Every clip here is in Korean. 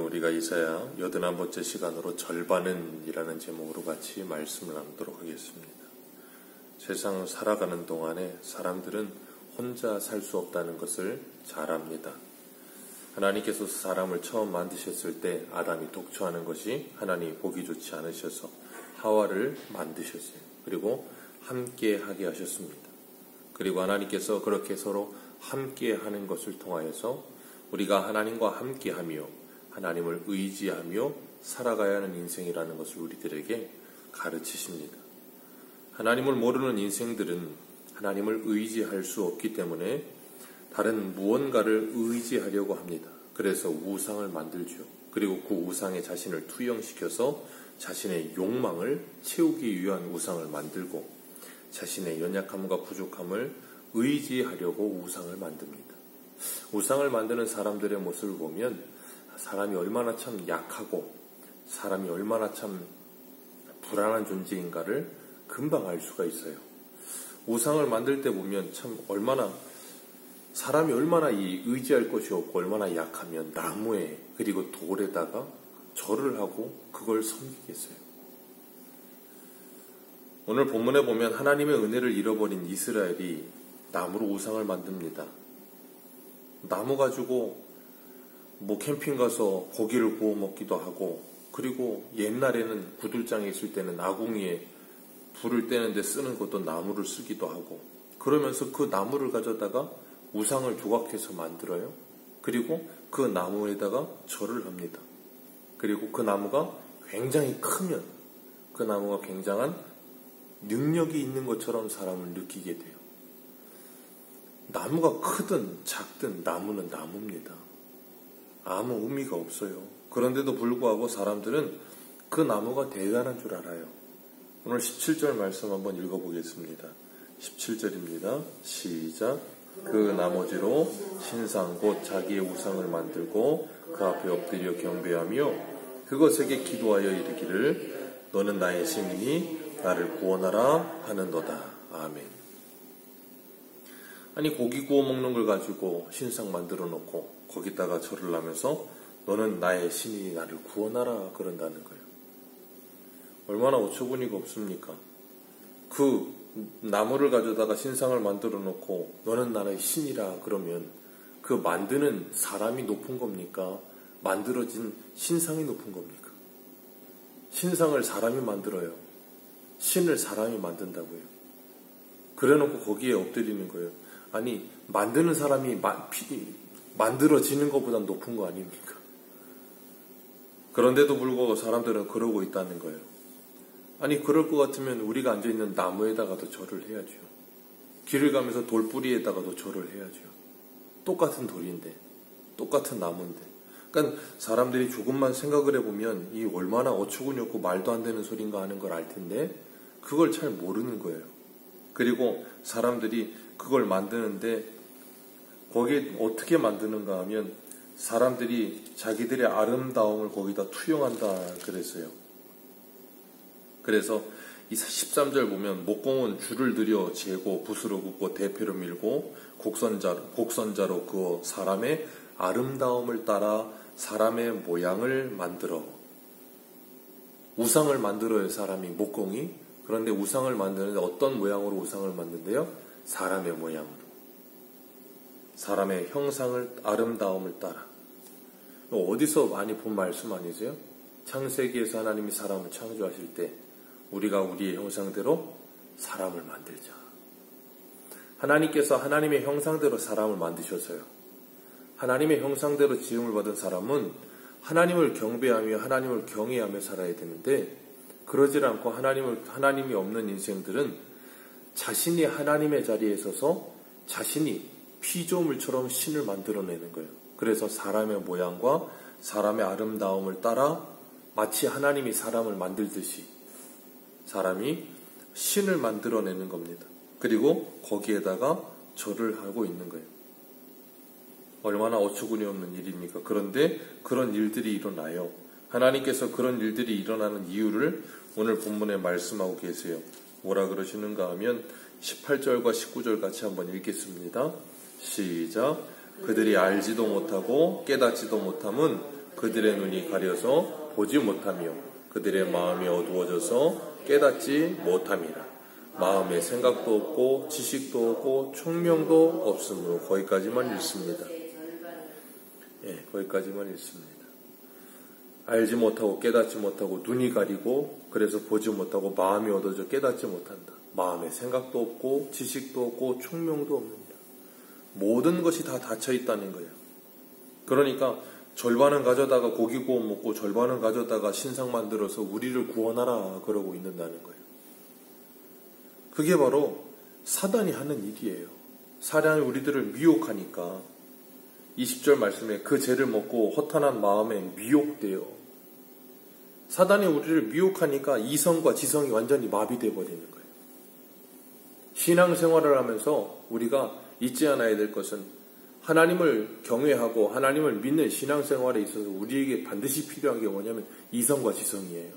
우리가 이사야 81번째 시간으로 절반은 이라는 제목으로 같이 말씀을 나누도록 하겠습니다. 세상 살아가는 동안에 사람들은 혼자 살 수 없다는 것을 잘 압니다. 하나님께서 사람을 처음 만드셨을 때 아담이 독초하는 것이 하나님이 보기 좋지 않으셔서 하와를 만드셨어요. 그리고 함께 하게 하셨습니다. 그리고 하나님께서 그렇게 서로 함께 하는 것을 통하여서 우리가 하나님과 함께하며 하나님을 의지하며 살아가야 하는 인생이라는 것을 우리들에게 가르치십니다. 하나님을 모르는 인생들은 하나님을 의지할 수 없기 때문에 다른 무언가를 의지하려고 합니다. 그래서 우상을 만들죠. 그리고 그 우상에 자신을 투영시켜서 자신의 욕망을 채우기 위한 우상을 만들고 자신의 연약함과 부족함을 의지하려고 우상을 만듭니다. 우상을 만드는 사람들의 모습을 보면 사람이 얼마나 참 약하고 사람이 얼마나 참 불안한 존재인가를 금방 알 수가 있어요. 우상을 만들 때 보면 참 사람이 얼마나 의지할 것이 없고 얼마나 약하면 나무에 그리고 돌에다가 절을 하고 그걸 섬기겠어요. 오늘 본문에 보면 하나님의 은혜를 잃어버린 이스라엘이 나무로 우상을 만듭니다. 나무 가지고 캠핑 가서 고기를 구워 먹기도 하고, 그리고 옛날에는 구들장에 있을 때는 아궁이에 불을 떼는데 쓰는 것도 나무를 쓰기도 하고, 그러면서 그 나무를 가져다가 우상을 조각해서 만들어요. 그리고 그 나무에다가 절을 합니다. 그리고 그 나무가 굉장히 크면 그 나무가 굉장한 능력이 있는 것처럼 사람을 느끼게 돼요. 나무가 크든 작든 나무는 나무입니다. 아무 의미가 없어요. 그런데도 불구하고 사람들은 그 나무가 대단한 줄 알아요. 오늘 17절 말씀 한번 읽어보겠습니다. 17절입니다. 시작. 그 나머지로 신상 곧 자기의 우상을 만들고 그 앞에 엎드려 경배하며 그것에게 기도하여 이르기를 너는 나의 신이니 나를 구원하라 하는도다. 아멘. 아니, 고기 구워 먹는 걸 가지고 신상 만들어 놓고 거기다가 절을 하면서 너는 나의 신이니 나를 구원하라 그런다는 거예요. 얼마나 어처구니가 없습니까? 그 나무를 가져다가 신상을 만들어 놓고 너는 나의 신이라 그러면 그 만드는 사람이 높은 겁니까? 만들어진 신상이 높은 겁니까? 신상을 사람이 만들어요. 신을 사람이 만든다고요. 그래놓고 거기에 엎드리는 거예요. 아니, 만드는 사람이 만들어지는 것보다 높은 거 아닙니까? 그런데도 불구하고 사람들은 그러고 있다는 거예요. 아니, 그럴 것 같으면 우리가 앉아있는 나무에다가도 절을 해야죠. 길을 가면서 돌뿌리에다가도 절을 해야죠. 똑같은 돌인데, 똑같은 나무인데. 그러니까 사람들이 조금만 생각을 해보면 이 얼마나 어처구니 없고 말도 안 되는 소린가 하는 걸 알 텐데 그걸 잘 모르는 거예요. 그리고 사람들이 그걸 만드는데 거기에 어떻게 만드는가 하면 사람들이 자기들의 아름다움을 거기다 투영한다 그랬어요. 그래서 이 13절 보면 목공은 줄을 들여 재고 붓으로 긋고 대패로 밀고 곡선자로 그어 사람의 아름다움을 따라 사람의 모양을 만들어. 우상을 만들어요, 사람이, 목공이. 그런데 우상을 만드는데 어떤 모양으로 우상을 만든대요? 사람의 모양으로. 사람의 형상을, 아름다움을 따라. 어디서 많이 본 말씀 아니세요? 창세기에서 하나님이 사람을 창조하실 때 우리가 우리의 형상대로 사람을 만들자. 하나님께서 하나님의 형상대로 사람을 만드셔서요. 하나님의 형상대로 지음을 받은 사람은 하나님을 경배하며 하나님을 경외하며 살아야 되는데 그러질 않고 하나님이 없는 인생들은 자신이 하나님의 자리에 서서 자신이 피조물처럼 신을 만들어내는 거예요. 그래서 사람의 모양과 사람의 아름다움을 따라 마치 하나님이 사람을 만들듯이 사람이 신을 만들어내는 겁니다. 그리고 거기에다가 절을 하고 있는 거예요. 얼마나 어처구니 없는 일입니까? 그런데 그런 일들이 일어나요. 하나님께서 그런 일들이 일어나는 이유를 오늘 본문에 말씀하고 계세요. 뭐라 그러시는가 하면 18절과 19절 같이 한번 읽겠습니다. 시작. 그들이 알지도 못하고 깨닫지도 못함은 그들의 눈이 가려서 보지 못하며 그들의 마음이 어두워져서 깨닫지 못함이라. 마음에 생각도 없고 지식도 없고 총명도 없으므로. 거기까지만 읽습니다. 거기까지만 읽습니다. 알지 못하고 깨닫지 못하고 눈이 가리고 그래서 보지 못하고 마음이 어두워져 깨닫지 못한다. 마음에 생각도 없고 지식도 없고 총명도 없는다. 모든 것이 다 닫혀 있다는 거예요. 그러니까 절반은 가져다가 고기 구워 먹고 절반은 가져다가 신상 만들어서 우리를 구원하라 그러고 있는다는 거예요. 그게 바로 사단이 하는 일이에요. 사단이 우리들을 미혹하니까 20절 말씀에 그 죄를 먹고 허탄한 마음에 미혹돼요. 사단이 우리를 미혹하니까 이성과 지성이 완전히 마비되어 버리는 거예요. 신앙생활을 하면서 우리가 잊지 않아야 될 것은 하나님을 경외하고 하나님을 믿는 신앙생활에 있어서 우리에게 반드시 필요한 게 뭐냐면 이성과 지성이에요.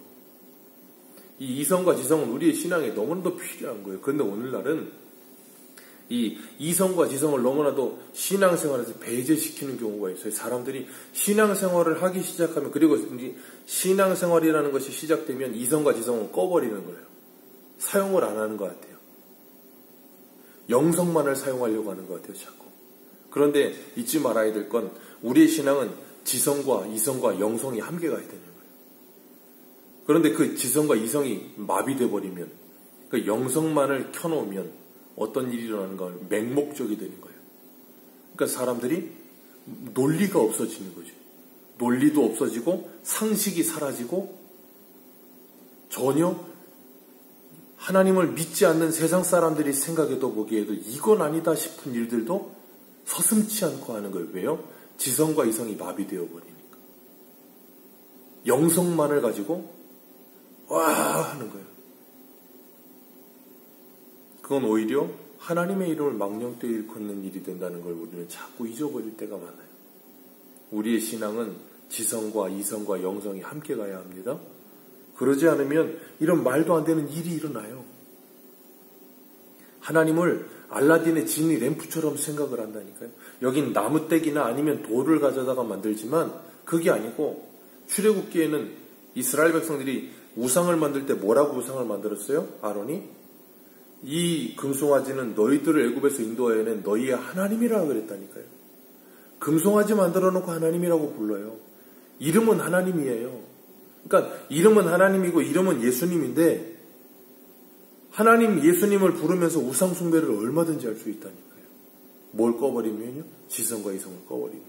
이 이성과 지성은 우리의 신앙에 너무나도 필요한 거예요. 그런데 오늘날은 이 이성과 지성을 너무나도 신앙생활에서 배제시키는 경우가 있어요. 사람들이 신앙생활을 하기 시작하면, 그리고 신앙생활이라는 것이 시작되면 이성과 지성을 꺼버리는 거예요. 사용을 안 하는 것 같아요. 영성만을 사용하려고 하는 것 같아요, 자꾸. 그런데 잊지 말아야 될 건 우리의 신앙은 지성과 이성과 영성이 함께 가야 되는 거예요. 그런데 그 지성과 이성이 마비돼 버리면, 그 영성만을 켜놓으면 어떤 일이 일어나는 건 맹목적이 되는 거예요. 그러니까 사람들이 논리가 없어지는 거죠. 논리도 없어지고 상식이 사라지고 전혀 하나님을 믿지 않는 세상 사람들이 생각해도 보기에도 이건 아니다 싶은 일들도 서슴지 않고 하는 거예요. 왜요? 지성과 이성이 마비되어 버리니까. 영성만을 가지고 와 하는 거예요. 그건 오히려 하나님의 이름을 망령되이 일컫는 일이 된다는 걸 우리는 자꾸 잊어버릴 때가 많아요. 우리의 신앙은 지성과 이성과 영성이 함께 가야 합니다. 그러지 않으면 이런 말도 안 되는 일이 일어나요. 하나님을 알라딘의 지니 램프처럼 생각을 한다니까요. 여긴 나무떼기나 아니면 돌을 가져다가 만들지만 그게 아니고, 출애굽기에는 이스라엘 백성들이 우상을 만들 때 뭐라고 우상을 만들었어요? 아론이 이 금송아지는 너희들을 애굽에서 인도하여낸 너희의 하나님이라고 그랬다니까요. 금송아지 만들어 놓고 하나님이라고 불러요. 이름은 하나님이에요. 그러니까 이름은 하나님이고 이름은 예수님인데, 하나님 예수님을 부르면서 우상 숭배를 얼마든지 할 수 있다니까요. 뭘 꺼버리면요? 지성과 이성을 꺼버리면.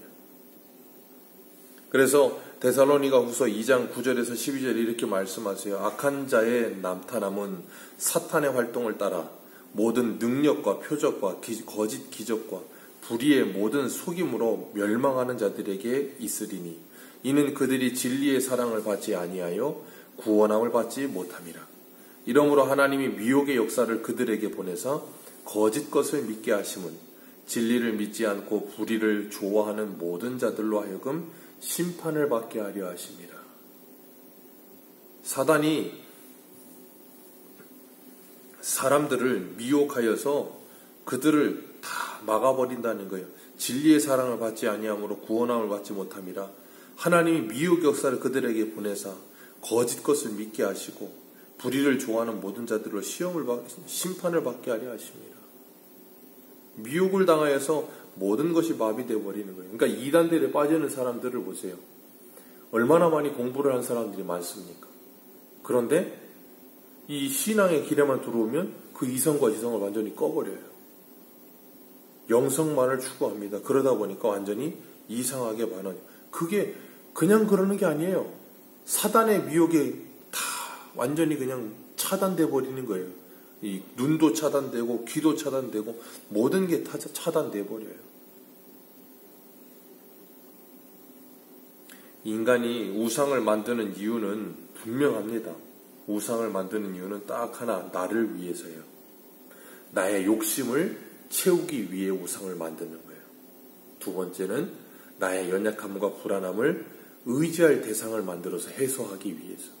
그래서 데살로니가 후서 2장 9절에서 12절에 이렇게 말씀하세요. 악한 자의 나타남은 사탄의 활동을 따라 모든 능력과 표적과 거짓 기적과 불의의 모든 속임으로 멸망하는 자들에게 있으리니 이는 그들이 진리의 사랑을 받지 아니하여 구원함을 받지 못함이라. 이러므로 하나님이 미혹의 역사를 그들에게 보내사 거짓 것을 믿게 하심은 진리를 믿지 않고 불의를 좋아하는 모든 자들로 하여금 심판을 받게 하려 하심이라. 사단이 사람들을 미혹하여서 그들을 다 막아버린다는 거예요. 진리의 사랑을 받지 아니함으로 구원함을 받지 못함이라. 하나님이 미혹 역사를 그들에게 보내사 거짓 것을 믿게 하시고 불의를 좋아하는 모든 자들로 심판을 받게 하려 하십니다. 미혹을 당하여서 모든 것이 마비되어 버리는 거예요. 그러니까 이단들에 빠지는 사람들을 보세요. 얼마나 많이 공부를 한 사람들이 많습니까? 그런데 이 신앙의 길에만 들어오면 그 이성과 지성을 완전히 꺼버려요. 영성만을 추구합니다. 그러다 보니까 완전히 이상하게 반응해요. 그게 그냥 그러는 게 아니에요. 사단의 미혹에 다 완전히 그냥 차단돼 버리는 거예요. 이 눈도 차단되고 귀도 차단되고 모든 게 다 차단돼 버려요. 인간이 우상을 만드는 이유는 분명합니다. 우상을 만드는 이유는 딱 하나, 나를 위해서예요. 나의 욕심을 채우기 위해 우상을 만드는 거예요. 두 번째는 나의 연약함과 불안함을 의지할 대상을 만들어서 해소하기 위해서.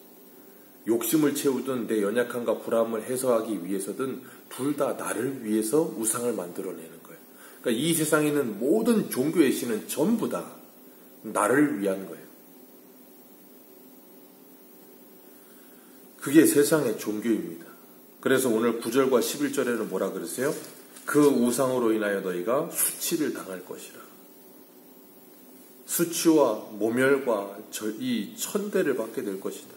욕심을 채우든 내 연약함과 불안함을 해소하기 위해서든 둘 다 나를 위해서 우상을 만들어내는 거예요. 그러니까 이 세상에 있는 모든 종교의 신은 전부 다 나를 위한 거예요. 그게 세상의 종교입니다. 그래서 오늘 9절과 11절에는 뭐라 그러세요? 그 우상으로 인하여 너희가 수치를 당할 것이라. 수치와 모멸과 이 천대를 받게 될 것이다.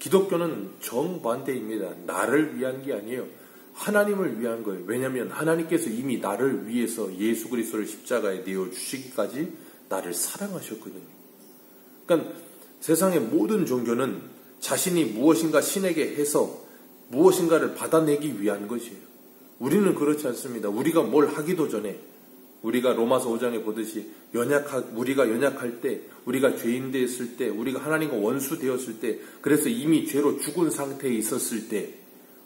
기독교는 정반대입니다. 나를 위한 게 아니에요. 하나님을 위한 거예요. 왜냐하면 하나님께서 이미 나를 위해서 예수 그리스도를 십자가에 내어주시기까지 나를 사랑하셨거든요. 그러니까 세상의 모든 종교는 자신이 무엇인가 신에게 해서 무엇인가를 받아내기 위한 것이에요. 우리는 그렇지 않습니다. 우리가 뭘 하기도 전에 우리가 로마서 5장에 보듯이 우리가 연약할 때, 우리가 죄인 되었을 때, 우리가 하나님과 원수 되었을 때, 그래서 이미 죄로 죽은 상태에 있었을 때,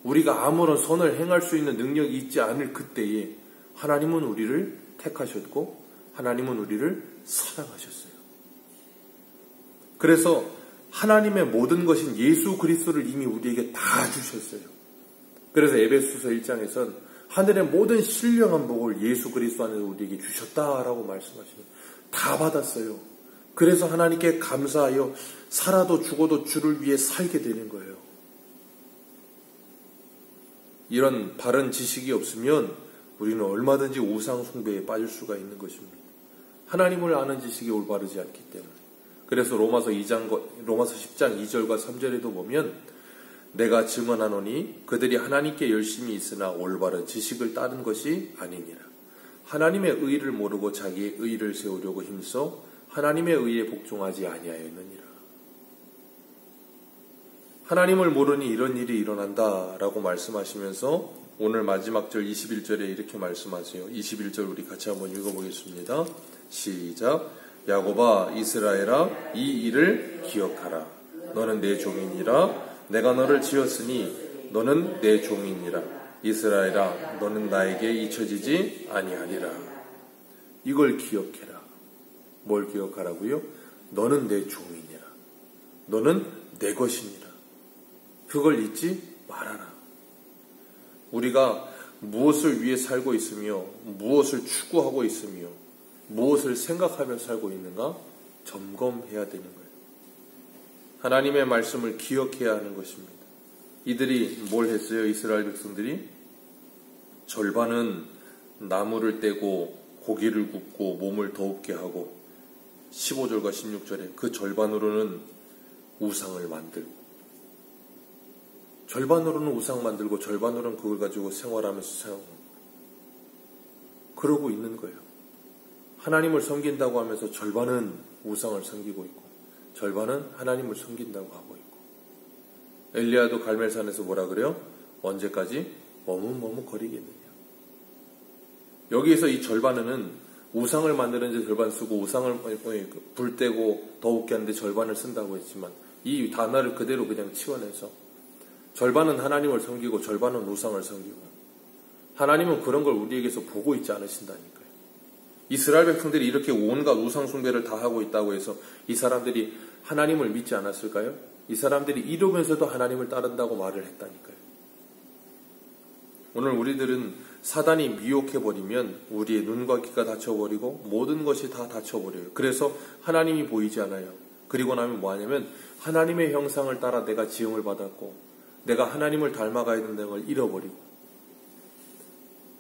우리가 아무런 선을 행할 수 있는 능력이 있지 않을 그때에 하나님은 우리를 택하셨고 하나님은 우리를 사랑하셨어요. 그래서 하나님의 모든 것인 예수 그리스도를 이미 우리에게 다 주셨어요. 그래서 에베소서 1장에선 하늘의 모든 신령한 복을 예수 그리스도 안에서 우리에게 주셨다라고 말씀하시는, 다 받았어요. 그래서 하나님께 감사하여 살아도 죽어도 주를 위해 살게 되는 거예요. 이런 바른 지식이 없으면 우리는 얼마든지 우상 숭배에 빠질 수가 있는 것입니다. 하나님을 아는 지식이 올바르지 않기 때문에. 그래서 로마서 10장 2절과 3절에도 보면 내가 증언하노니 그들이 하나님께 열심히 있으나 올바른 지식을 따른 것이 아니니라. 하나님의 의를 모르고 자기의 의를 세우려고 힘써 하나님의 의에 복종하지 아니하였느니라. 하나님을 모르니 이런 일이 일어난다 라고 말씀하시면서 오늘 마지막 절 21절에 이렇게 말씀하세요. 21절 우리 같이 한번 읽어보겠습니다. 시작. 야곱아 이스라엘아 이 일을 기억하라. 너는 내 종이니라. 내가 너를 지었으니 너는 내 종이니라. 이스라엘아 너는 나에게 잊혀지지 아니하리라. 이걸 기억해라. 뭘 기억하라고요? 너는 내 종이니라. 너는 내 것이니라. 그걸 잊지 말아라. 우리가 무엇을 위해 살고 있으며 무엇을 추구하고 있으며 무엇을 생각하며 살고 있는가 점검해야 되는 거예요. 하나님의 말씀을 기억해야 하는 것입니다. 이들이 뭘 했어요? 이스라엘 백성들이 절반은 나무를 떼고 고기를 굽고 몸을 더웁게 하고 15절과 16절에 그 절반으로는 우상을 만들고 절반으로는 우상 만들고 절반으로는 그걸 가지고 생활하면서 사용하고 그러고 있는 거예요. 하나님을 섬긴다고 하면서 절반은 우상을 섬기고 있고 절반은 하나님을 섬긴다고 하고 있고. 엘리야도 갈멜산에서 뭐라 그래요? 언제까지 머뭇머뭇거리겠느냐. 여기에서 이 절반은 우상을 만드는 데 절반 쓰고 우상을 불 떼고 더웁게 하는데 절반을 쓴다고 했지만 이 단어를 그대로 그냥 치워내서 절반은 하나님을 섬기고 절반은 우상을 섬기고 하나님은 그런 걸 우리에게서 보고 있지 않으신다니까요. 이스라엘 백성들이 이렇게 온갖 우상 숭배를 다 하고 있다고 해서 이 사람들이 하나님을 믿지 않았을까요? 이 사람들이 이러면서도 하나님을 따른다고 말을 했다니까요. 오늘 우리들은 사단이 미혹해버리면 우리의 눈과 귀가 닫혀버리고 모든 것이 다 닫혀버려요. 그래서 하나님이 보이지 않아요. 그리고 나면 뭐하냐면 하나님의 형상을 따라 내가 지음을 받았고 내가 하나님을 닮아가야 된다는 걸 잃어버리고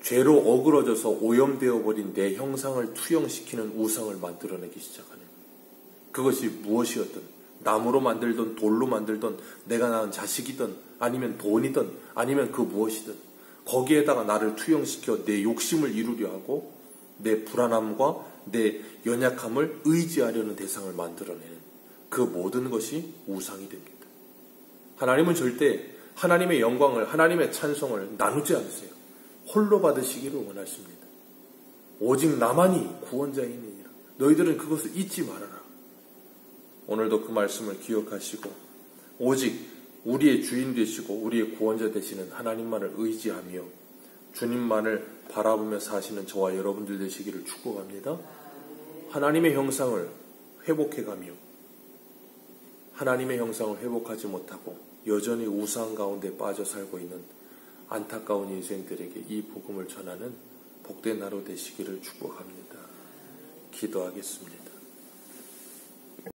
죄로 어그러져서 오염되어버린 내 형상을 투영시키는 우상을 만들어내기 시작하는 거예요. 그것이 무엇이었든 나무로 만들든 돌로 만들든 내가 낳은 자식이든 아니면 돈이든 아니면 그 무엇이든 거기에다가 나를 투영시켜 내 욕심을 이루려 하고 내 불안함과 내 연약함을 의지하려는 대상을 만들어내는 그 모든 것이 우상이 됩니다. 하나님은 절대 하나님의 영광을 하나님의 찬송을 나누지 않으세요. 홀로 받으시기를 원하십니다. 오직 나만이 구원자이니라. 너희들은 그것을 잊지 말아라. 오늘도 그 말씀을 기억하시고 오직 우리의 주인 되시고 우리의 구원자 되시는 하나님만을 의지하며 주님만을 바라보며 사시는 저와 여러분들 되시기를 축복합니다. 하나님의 형상을 회복해가며 하나님의 형상을 회복하지 못하고 여전히 우상 가운데 빠져 살고 있는 안타까운 인생들에게 이 복음을 전하는 복된 하루 되시기를 축복합니다. 기도하겠습니다.